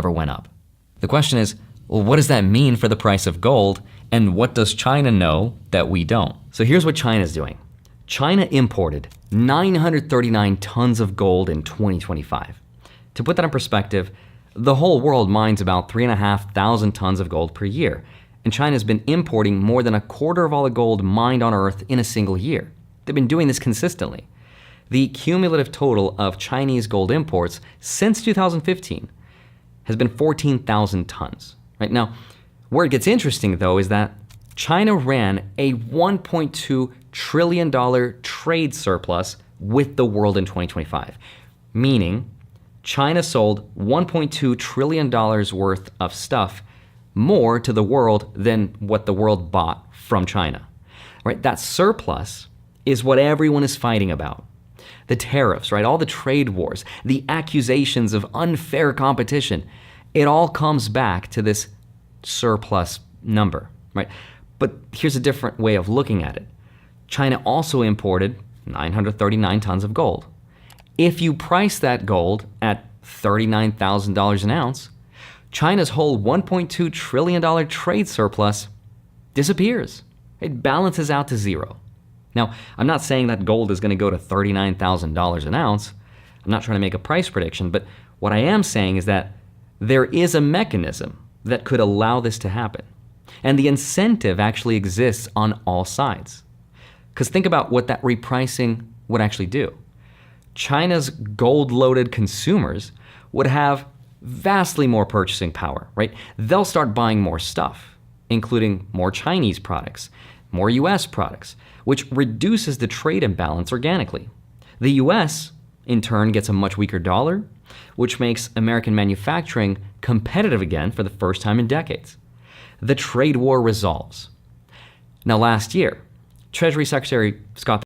ever went up. The question is, well, what does that mean for the price of gold, and what does China know that we don't? So here's what China's doing. China imported 939 tons of gold in 2025. To put that in perspective, the whole world mines about 3,500 tons of gold per year, and China's been importing more than a quarter of all the gold mined on Earth in a single year. They've been doing this consistently. The cumulative total of Chinese gold imports since 2015 has been 14,000 tons. Right now, where it gets interesting though is that China ran a $1.2 trillion trade surplus with the world in 2025, meaning China sold $1.2 trillion worth of stuff more to the world than what the world bought from China. Right? That surplus is what everyone is fighting about. The tariffs, right? All the trade wars, the accusations of unfair competition, it all comes back to this surplus number, right? But here's a different way of looking at it. China also imported 939 tons of gold. If you price that gold at $39,000 an ounce, China's whole $1.2 trillion trade surplus disappears. It balances out to zero. Now, I'm not saying that gold is going to go to $39,000 an ounce. I'm not trying to make a price prediction, but what I am saying is that there is a mechanism that could allow this to happen. And the incentive actually exists on all sides. Because think about what that repricing would actually do. China's gold-loaded consumers would have vastly more purchasing power, right? They'll start buying more stuff, including more Chinese products, more US products, which reduces the trade imbalance organically. The US, in turn, gets a much weaker dollar, which makes American manufacturing competitive again for the first time in decades. The trade war resolves. Now, last year, Treasury Secretary Scott